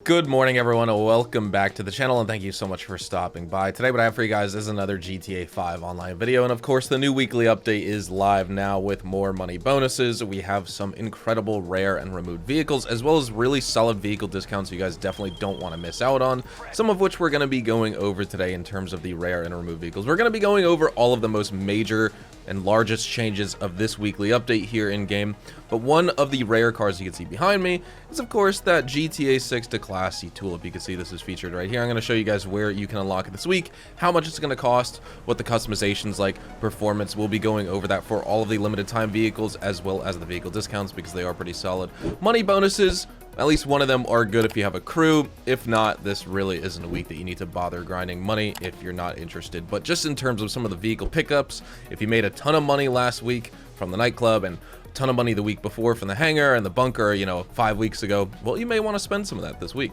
Good morning, everyone, and welcome back to the channel, and thank you so much for stopping by. Today, what I have for you guys is another GTA 5 Online video, and of course, the new weekly update is live now with more money bonuses. We have some incredible rare and removed vehicles, as well as really solid vehicle discounts you guys definitely don't want to miss out on, some of which we're going to be going over today in terms of the rare and removed vehicles. We're going to be going over all of the most major and largest changes of this weekly update here in game, but one of the rare cars you can see behind me is of course that GTA 6 Declassy tulip. You can see this is featured right here. I'm going to show you guys where you can unlock it this week, how much it's going to cost, what the customizations like, performance. We'll be going over that for all of the limited time vehicles as well as the vehicle discounts because they are pretty solid. Money bonuses, at least one of them are good if you have a crew. If not, this really isn't a week that you need to bother grinding money if you're not interested. But just in terms of some of the vehicle pickups, if you made a ton of money last week from the nightclub and a ton of money the week before from the hangar and the bunker, 5 weeks ago, well, you may want to spend some of that this week.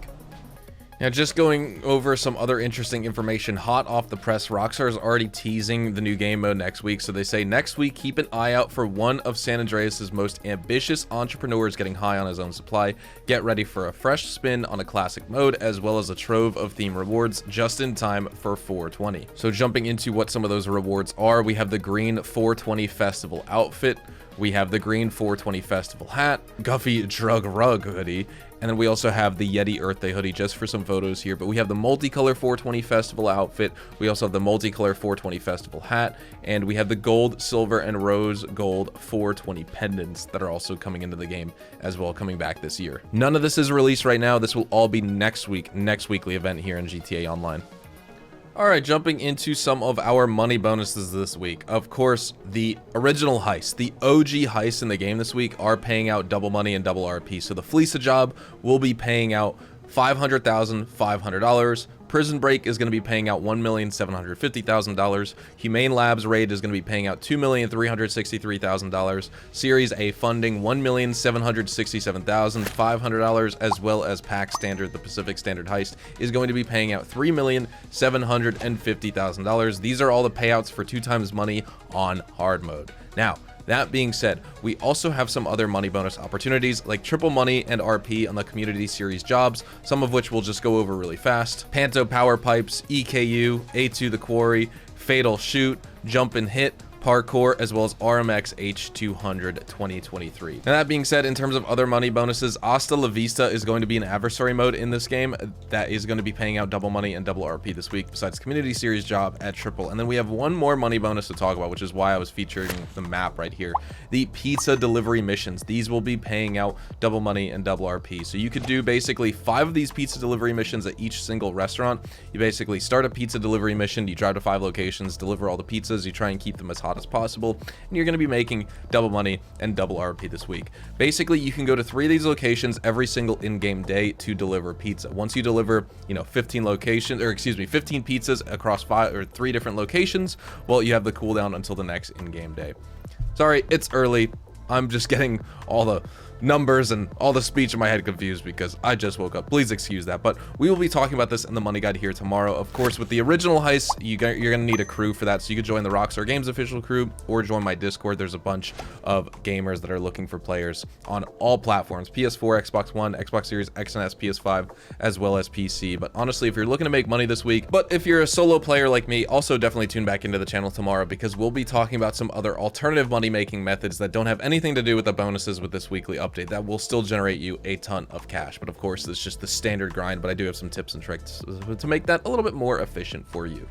Now, just going over some other interesting information hot off the press, Rockstar is already teasing the new game mode next week. So they say next week, keep an eye out for one of San Andreas's most ambitious entrepreneurs getting high on his own supply. Get ready for a fresh spin on a classic mode, as well as a trove of theme rewards just in time for 420. So jumping into what some of those rewards are, we have the green 420 festival outfit. We have the green 420 festival hat, Guffy Drug Rug hoodie, and then we also have the Yeti Earth Day hoodie just for some photos here. But we have the multicolor 420 festival outfit. We also have the multicolor 420 festival hat, and we have the gold, silver, and rose gold 420 pendants that are also coming into the game as well, coming back this year. None of this is released right now. This will all be next weekly event here in GTA Online. Alright, jumping into some of our money bonuses this week. Of course, the original heist, the OG heist in the game this week are paying out double money and double RP. So the Fleece job will be paying out $500,500. Prison Break is going to be paying out $1,750,000. Humane Labs Raid is going to be paying out $2,363,000. Series A funding $1,767,500, as well as PAC Standard, the Pacific Standard Heist, is going to be paying out $3,750,000. These are all the payouts for 2 times money on hard mode. Now, that being said, we also have some other money bonus opportunities like triple money and RP on the community series jobs, some of which we'll just go over really fast. Panto Power Pipes, EKU, A2 the Quarry, Fatal Shoot, Jump and Hit, Parkour, as well as RMX H200 2023. Now, that being said, in terms of other money bonuses, Hasta La Vista is going to be an adversary mode in this game that is going to be paying out double money and double RP this week, besides community series job at triple. And then we have one more money bonus to talk about, which is why I was featuring the map right here. The pizza delivery missions. These will be paying out double money and double RP. So you could do basically 5 of these pizza delivery missions at each single restaurant. You basically start a pizza delivery mission, you drive to 5 locations, deliver all the pizzas, you try and keep them as hot as possible, and you're going to be making double money and double RP this week. Basically, you can go to 3 of these locations every single in-game day to deliver pizza. Once you deliver 15 pizzas across 3 different locations, well, you have the cooldown until the next in-game day. Sorry, it's early. I'm just getting all the numbers and all the speech in my head confused because I just woke up. Please excuse that, but we will be talking about this in the money guide here tomorrow. Of course, with the original heist, you're going to need a crew for that, so you could join the Rockstar Games official crew or join my Discord. There's a bunch of gamers that are looking for players on all platforms: PS4, Xbox One, Xbox Series X and S, PS5, as well as PC. But honestly, if you're looking to make money this week, but if you're a solo player like me, also definitely tune back into the channel tomorrow because we'll be talking about some other alternative money making methods that don't have anything to do with the bonuses with this weekly update that will still generate you a ton of cash. But of course, it's just the standard grind, but I do have some tips and tricks to make that a little bit more efficient for you.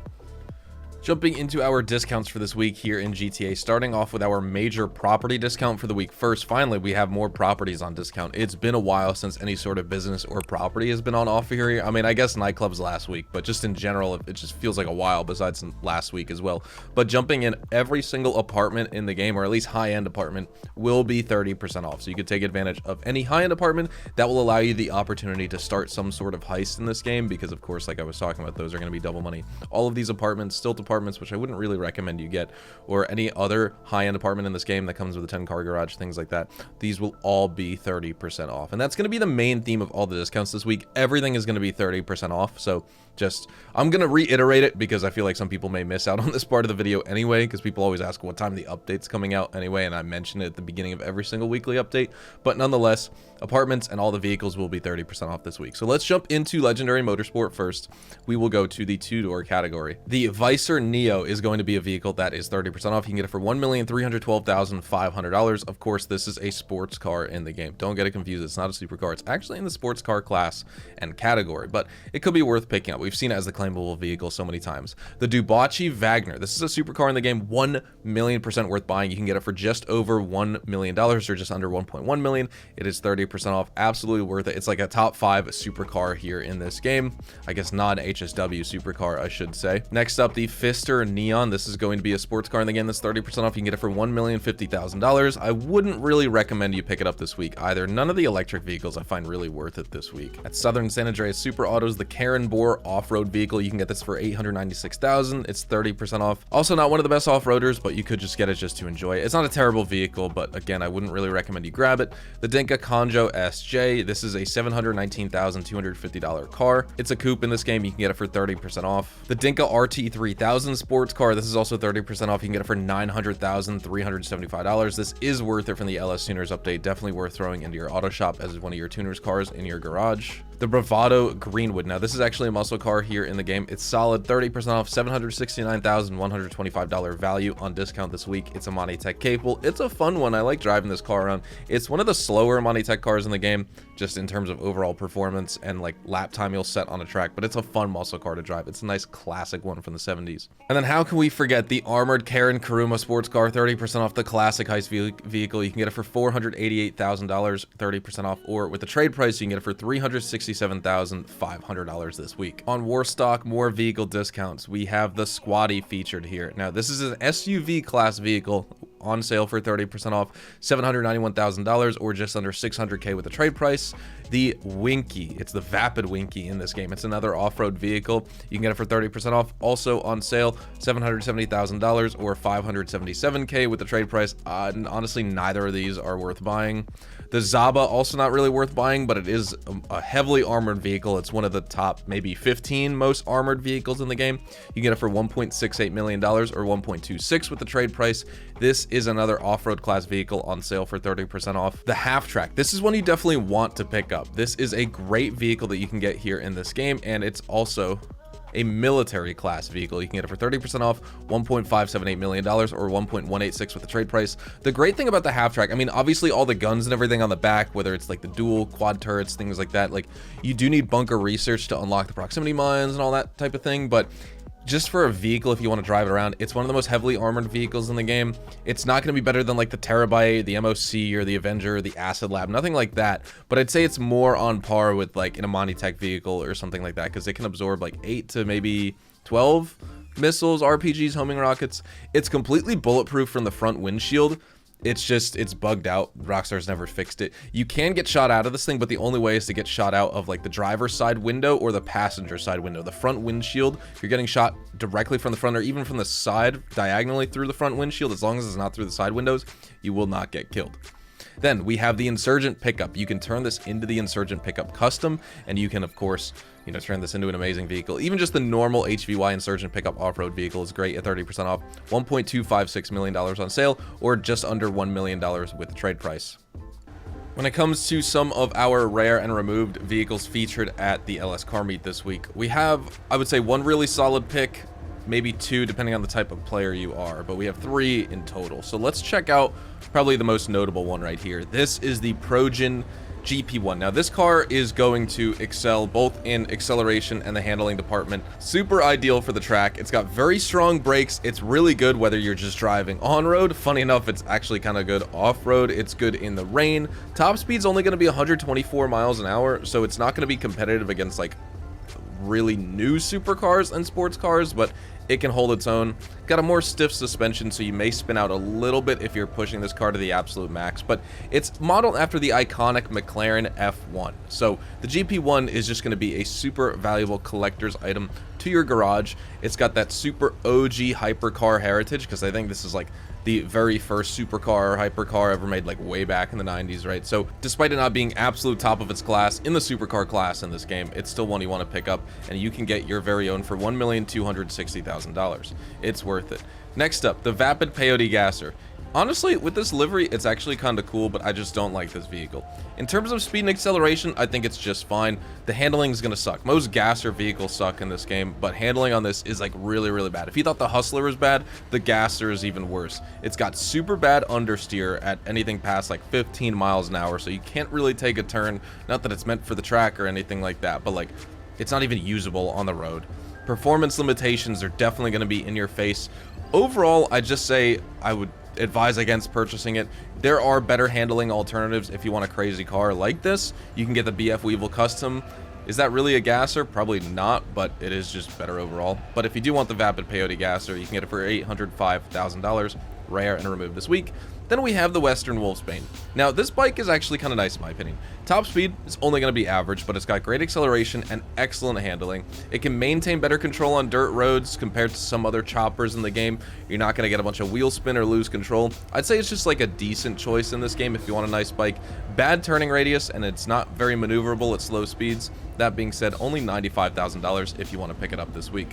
Jumping into our discounts for this week here in GTA, starting off with our major property discount for the week. First, finally, we have more properties on discount. It's been a while since any sort of business or property has been on offer here. I mean, I guess nightclubs last week, but just in general, it just feels like a while besides last week as well. But jumping in, every single apartment in the game, or at least high-end apartment, will be 30% off. So you could take advantage of any high-end apartment. That will allow you the opportunity to start some sort of heist in this game because, of course, like I was talking about, those are going to be double money. All of these apartments, Stilt Apartment, apartments, which I wouldn't really recommend you get, or any other high-end apartment in this game that comes with a 10-car garage, things like that, these will all be 30% off. And that's going to be the main theme of all the discounts this week. Everything is going to be 30% off. So just, I'm going to reiterate it because I feel like some people may miss out on this part of the video anyway, because people always ask what time the update's coming out anyway, and I mention it at the beginning of every single weekly update. But nonetheless, apartments and all the vehicles will be 30% off this week. So let's jump into Legendary Motorsport first. We will go to the two-door category. The Vicer Neo is going to be a vehicle that is 30% off. You can get it for $1,312,500. Of course, this is a sports car in the game. Don't get it confused. It's not a supercar. It's actually in the sports car class and category, but it could be worth picking up. We've seen it as the claimable vehicle so many times. The Dubachi Wagner. This is a supercar in the game. 1,000,000% worth buying. You can get it for just over $1 million or just under 1.1 million. It is 30% off. Absolutely worth it. It's like a top 5 supercar here in this game. I guess non-HSW supercar, I should say. Next up, the Pfister Neon. This is going to be a sports car in the game that's 30% off. You can get it for $1,050,000. I wouldn't really recommend you pick it up this week either. None of the electric vehicles I find really worth it this week. At Southern San Andreas Super Autos, the Karen Bohr off-road vehicle, you can get this for $896,000. It's 30% off. Also not one of the best off-roaders, but you could just get it just to enjoy it. It's not a terrible vehicle, but again, I wouldn't really recommend you grab it. The Dinka Conjo SJ. This is a $719,250 car. It's a coupe in this game. You can get it for 30% off. The Dinka RT3000 sports car. This is also 30% off. You can get it for $900,375. This is worth it from the LS Tuners update. Definitely worth throwing into your auto shop as one of your tuners cars in your garage. The Bravado Greenwood. Now, this is actually a muscle car here in the game. It's solid, 30% off, $769,125 value on discount this week. It's a Monty Tech capable. It's a fun one. I like driving this car around. It's one of the slower Monty Tech cars in the game, just in terms of overall performance and like lap time you'll set on a track, but it's a fun muscle car to drive. It's a nice classic one from the 70s. And then how can we forget the armored Karen Kuruma sports car, 30% off, the classic heist vehicle. You can get it for $488,000, 30% off, or with the trade price, you can get it for $367,500 this week. On Warstock, more vehicle discounts. We have the Squatty featured here. Now, this is an SUV class vehicle on sale for 30% off, $791,000 or just under $600K with the trade price. The Winky, it's the Vapid Winky in this game. It's another off-road vehicle. You can get it for 30% off, also on sale, $770,000 or $577K with the trade price. Honestly, neither of these are worth buying. The Zaba, also not really worth buying, but it is a heavily armored vehicle. It's one of the top maybe 15 most armored vehicles in the game. You can get it for $1.68 million or $1.26 with the trade price. This is another off-road class vehicle on sale for 30% off. The Half Track. This is one you definitely want to pick up. This is a great vehicle that you can get here in this game, and it's also a military class vehicle. You can get it for 30% off, $1.578 million or $1.186 with the trade price. The great thing about the Half Track, I mean, obviously all the guns and everything on the back, whether it's like the dual quad turrets, things like that, like you do need bunker research to unlock the proximity mines and all that type of thing, but just for a vehicle, if you want to drive it around, it's one of the most heavily armored vehicles in the game. It's not going to be better than like the Terabyte, the MOC, or the Avenger, or the Acid Lab, nothing like that. But I'd say it's more on par with like in a Monty Tech vehicle or something like that, because it can absorb like 8 to maybe 12 missiles, RPGs, homing rockets. It's completely bulletproof from the front windshield. It's bugged out. Rockstar's never fixed it. You can get shot out of this thing, but the only way is to get shot out of like the driver's side window or the passenger side window. The front windshield, if you're getting shot directly from the front or even from the side diagonally through the front windshield, as long as it's not through the side windows, you will not get killed. Then we have the Insurgent Pickup. You can turn this into the Insurgent Pickup Custom, and you can, of course, you know, turn this into an amazing vehicle. Even just the normal HVY Insurgent Pickup off-road vehicle is great at 30% off, $1.256 million on sale, or just under $1 million with the trade price. When it comes to some of our rare and removed vehicles featured at the LS Car Meet this week, we have, I would say, one really solid pick, maybe two depending on the type of player you are, but we have 3 in total. So let's check out probably the most notable one right here. This is the Progen GP1. Now this car is going to excel both in acceleration and the handling department. Super ideal for the track. It's got very strong brakes. It's really good whether you're just driving on road. Funny enough, it's actually kind of good off road. It's good in the rain. Top speed's only going to be 124 miles an hour, so it's not going to be competitive against like really new supercars and sports cars, but it can hold its own. Got a more stiff suspension, so you may spin out a little bit if you're pushing this car to the absolute max, but it's modeled after the iconic McLaren F1. So the GP1 is just going to be a super valuable collector's item to your garage. It's got that super OG hypercar heritage, because I think this is like the very first supercar or hypercar ever made, like way back in the 90s, right? So despite it not being absolute top of its class in the supercar class in this game, it's still one you want to pick up, and you can get your very own for $1,260,000. It's worth it. Next up, the Vapid Peyote Gasser. Honestly, with this livery, it's actually kind of cool, but I just don't like this vehicle. In terms of speed and acceleration, I think it's just fine. The handling is going to suck. Most Gasser vehicles suck in this game, but handling on this is like really, really bad. If you thought the Hustler was bad, the Gasser is even worse. It's got super bad understeer at anything past like 15 miles an hour, so you can't really take a turn. Not that it's meant for the track or anything like that, but like it's not even usable on the road. Performance limitations are definitely going to be in your face. Overall, I just say I would advise against purchasing it. There are better handling alternatives if you want a crazy car like this. You can get the BF Weevil Custom. Is that really a Gasser? Probably not, but it is just better overall. But if you do want the Vapid Peyote Gasser, you can get it for $805,000, rare and removed this week. Then we have the Western Wolfsbane. Now, this bike is actually kind of nice in my opinion. Top speed is only going to be average, but it's got great acceleration and excellent handling. It can maintain better control on dirt roads compared to some other choppers in the game. You're not going to get a bunch of wheel spin or lose control. I'd say it's just like a decent choice in this game if you want a nice bike. Bad turning radius, and it's not very maneuverable at slow speeds. That being said, only $95,000 if you want to pick it up this week.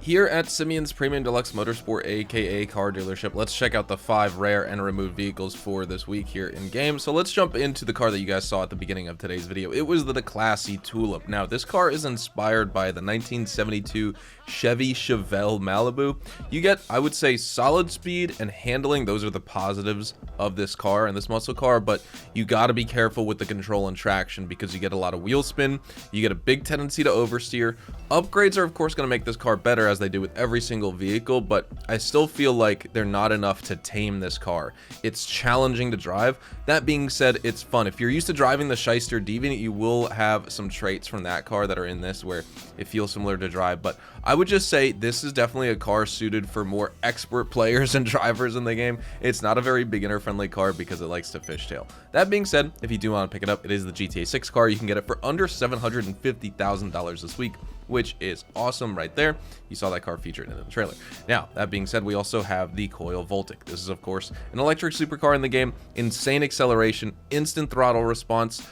Here at Simeon's Premium Deluxe Motorsport, aka Car Dealership, let's check out the 5 rare and removed vehicles for this week here in game. So let's jump into the car that you guys saw at the beginning of today's video. It was the Classy Tulip. Now, this car is inspired by the 1972 Chevy Chevelle Malibu. You get, I would say, solid speed and handling. Those are the positives of this car and this muscle car, but you got to be careful with the control and traction because you get a lot of wheel spin. You get a big tendency to oversteer. Upgrades are, of course, going to make this car better, as they do with every single vehicle, but I still feel like they're not enough to tame this car. It's challenging to drive. That being said, it's fun. If you're used to driving the Shyster Deviant, you will have some traits from that car that are in this where it feels similar to drive, but I would just say this is definitely a car suited for more expert players and drivers in the game. It's not a very beginner friendly car because it likes to fishtail. That being said, if you do want to pick it up, it is the GTA 6 car. You can get it for under $750,000 this week, which is awesome right there. You saw that car featured in the trailer. Now, that being said, we also have the Coil Voltic. This is, of course, an electric supercar in the game. Insane acceleration, instant throttle response.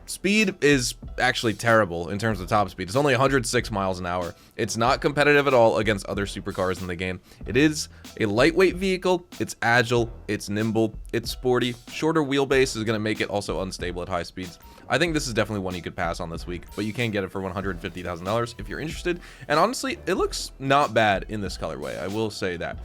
Speed is actually terrible in terms of top speed. It's only 106 miles an hour. It's not competitive at all against other supercars in the game. It is a lightweight vehicle. It's agile. It's nimble. It's sporty. Shorter wheelbase is going to make it also unstable at high speeds. I think this is definitely one you could pass on this week, but you can get it for $150,000 if you're interested. And honestly, it looks not bad in this colorway. I will say that.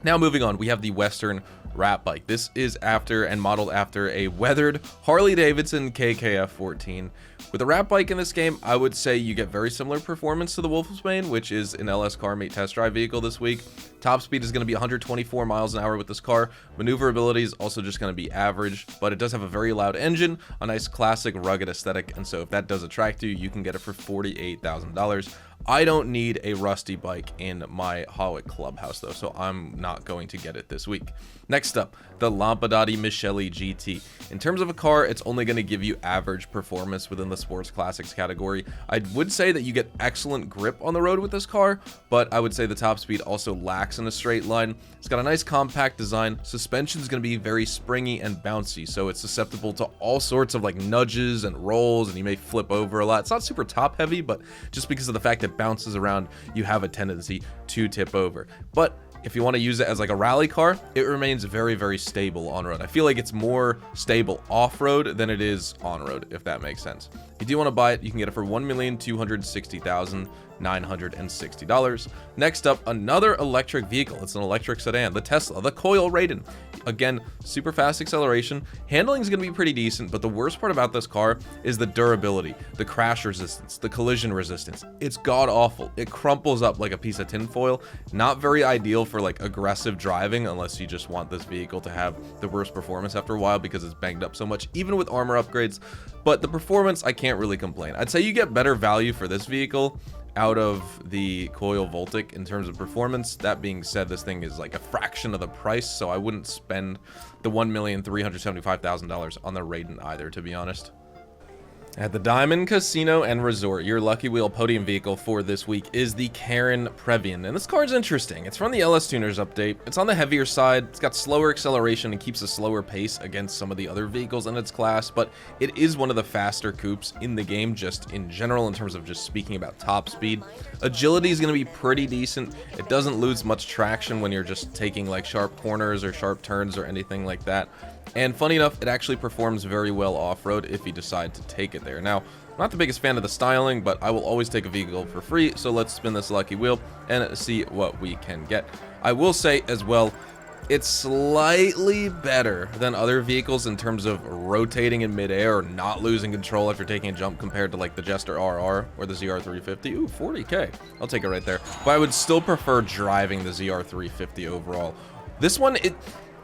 Now moving on, we have the Western Rat Bike. This is after and modeled after a weathered Harley-Davidson KKF14. With a Rat Bike in this game, I would say you get very similar performance to the Wolfsbane, which is an LS Car Meet test drive vehicle this week. Top speed is going to be 124 miles an hour with this car. Maneuverability is also just going to be average, but it does have a very loud engine, a nice classic rugged aesthetic, and so if that does attract you, you can get it for $48,000. I don't need a rusty bike in my Hawick clubhouse though, so I'm not going to get it this week. Next up, the Lampadati Michelli GT. In terms of a car, it's only going to give you average performance within the sports classics category. I would say that you get excellent grip on the road with this car, but I would say the top speed also lacks in a straight line. It's got a nice compact design. Suspension is going to be very springy and bouncy, so it's susceptible to all sorts of like nudges and rolls, and you may flip over a lot. It's not super top heavy, but just because of the fact it bounces around, you have a tendency to tip over. But if you want to use it as like a rally car, it remains very, very stable on road. I feel like it's more stable off road than it is on road, if that makes sense. If you do want to buy it, you can get it for $1,260,960. Next up, another electric vehicle. It's an electric sedan, the Tesla, the Coil Raiden. Again, super fast acceleration. Handling is going to be pretty decent, but the worst part about this car is the durability, the crash resistance, the collision resistance. It's god awful. It crumples up like a piece of tinfoil. Not very ideal for like aggressive driving unless you just want this vehicle to have the worst performance after a while because it's banged up so much, even with armor upgrades. But the performance, I can't really complain. I'd say you get better value for this vehicle out of the Coil Voltic in terms of performance. That being said, this thing is like a fraction of the price, so I wouldn't spend the $1,375,000 on the Raiden either, to be honest. At the Diamond Casino and Resort, your Lucky Wheel podium vehicle for this week is the Karen Previan, and this car's interesting. It's from the LS Tuners update. It's on the heavier side, it's got slower acceleration and keeps a slower pace against some of the other vehicles in its class, but it is one of the faster coupes in the game just in general in terms of just speaking about top speed. Agility is going to be pretty decent. It doesn't lose much traction when you're just taking like sharp corners or sharp turns or anything like that. And funny enough, it actually performs very well off-road if you decide to take it there. Now, I'm not the biggest fan of the styling, but I will always take a vehicle for free, so let's spin this lucky wheel and see what we can get. I will say as well, it's slightly better than other vehicles in terms of rotating in midair or not losing control after taking a jump compared to like the Jester RR or the ZR350. Ooh, 40K. I'll take it right there. But I would still prefer driving the ZR350 overall.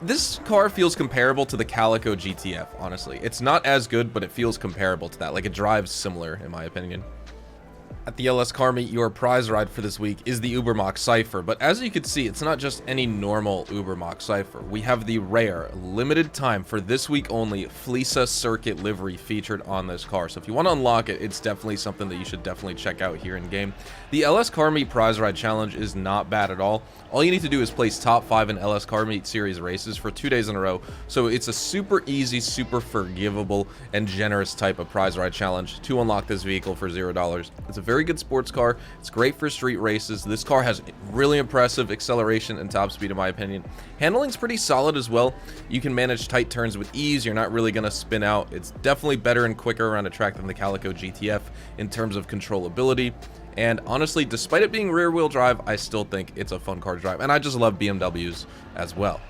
This car feels comparable to the Calico GTF, honestly. It's not as good, but it feels comparable to that. Like, it drives similar, in my opinion. At the LS Car Meet, your prize ride for this week is the Ubermacht Cypher, but as you can see, it's not just any normal Ubermacht Cypher. We have the rare, limited time for this week only Fleesa Circuit livery featured on this car. So if you want to unlock it, it's definitely something that you should definitely check out here in game. The LS Car Meet prize ride challenge is not bad at all. All you need to do is place top 5 in LS Car Meet series races for 2 days in a row. So it's a super easy, super forgivable, and generous type of prize ride challenge to unlock this vehicle for $0. It's a very good sports car. It's great for street races. This car has really impressive acceleration and top speed, in my opinion. Handling's pretty solid as well. You can manage tight turns with ease. You're not really going to spin out. It's definitely better and quicker around a track than the Calico GTF in terms of controllability. And honestly, despite it being rear wheel drive, I still think it's a fun car to drive. And I just love BMWs as well.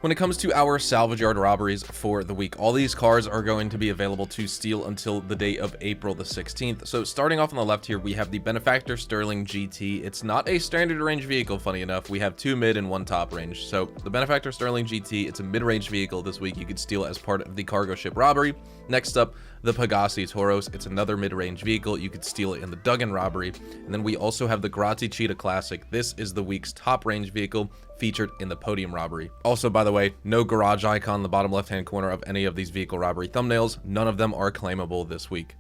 When it comes to our salvage yard robberies for the week, all these cars are going to be available to steal until the day of April the 16th. So starting off on the left here, we have the Benefactor Sterling GT. It's not a standard range vehicle, funny enough. We have 2 mid and 1 top range. So the Benefactor Sterling GT, it's a mid-range vehicle this week. You could steal it as part of the cargo ship robbery. Next up, the Pegassi Tauros. It's another mid-range vehicle. You could steal it in the Duggan robbery. And then we also have the Grazzi Cheetah Classic. This is the week's top range vehicle featured in the podium robbery. Also, by the way, no garage icon in the bottom left-hand corner of any of these vehicle robbery thumbnails. None of them are claimable this week.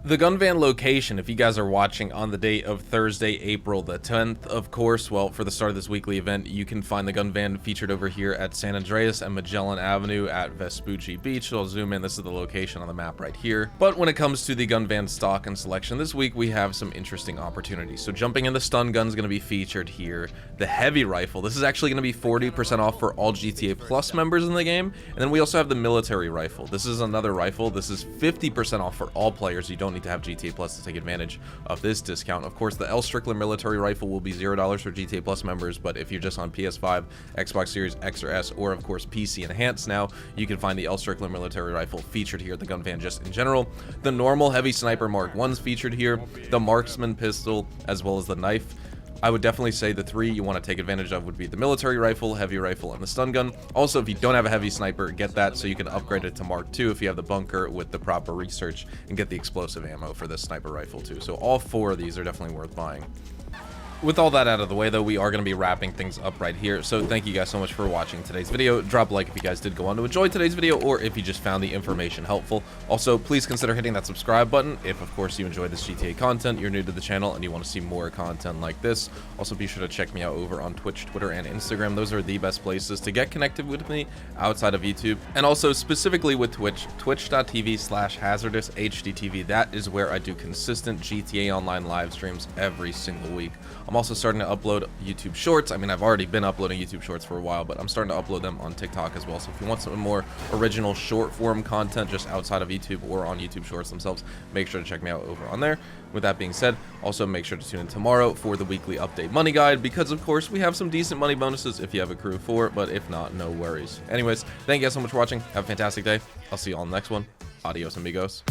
The gun van location, if you guys are watching on the date of Thursday, April the 10th, of course, well, for the start of this weekly event, you can find the gun van featured over here at San Andreas and Magellan Avenue at Vespucci Beach. So I'll zoom in. This is the location on the map right here. But when it comes to the gun van stock and selection this week, we have some interesting opportunities. So jumping in, the stun gun is going to be featured here. The heavy rifle, this is actually going to be 40% off for all GTA Plus members in the game. And then we also have the military rifle. This is another rifle. This is 50% off for all players. You don't need to have GTA Plus to take advantage of this discount. Of course, the L. Strickland military rifle will be $0 for GTA Plus members, but if you're just on PS5, Xbox Series X or S, or of course PC Enhanced now, you can find the L. Strickland military rifle featured here at the gun van just in general. The normal heavy sniper Mark 1's featured here, the marksman pistol, as well as the knife. I would definitely say the 3 you want to take advantage of would be the military rifle, heavy rifle, and the stun gun. Also, if you don't have a heavy sniper, get that so you can upgrade it to Mark 2 if you have the bunker with the proper research, and get the explosive ammo for this sniper rifle too. So all 4 of these are definitely worth buying. With all that out of the way, though, we are going to be wrapping things up right here. So thank you guys so much for watching today's video. Drop a like if you guys did go on to enjoy today's video, or if you just found the information helpful. Also, please consider hitting that subscribe button if, of course, you enjoy this GTA content, you're new to the channel, and you want to see more content like this. Also, be sure to check me out over on Twitch, Twitter, and Instagram. Those are the best places to get connected with me outside of YouTube. And also, specifically with Twitch, twitch.tv/hazardoushdtv. That is where I do consistent GTA Online live streams every single week. I'm also starting to upload YouTube Shorts. I mean, I've already been uploading YouTube Shorts for a while, but I'm starting to upload them on TikTok as well. So if you want some more original short form content just outside of YouTube or on YouTube Shorts themselves, make sure to check me out over on there. With that being said, also make sure to tune in tomorrow for the weekly update money guide, because of course we have some decent money bonuses if you have a crew of 4, but if not, no worries. Anyways, thank you guys so much for watching. Have a fantastic day. I'll see you all in the next one. Adios, amigos.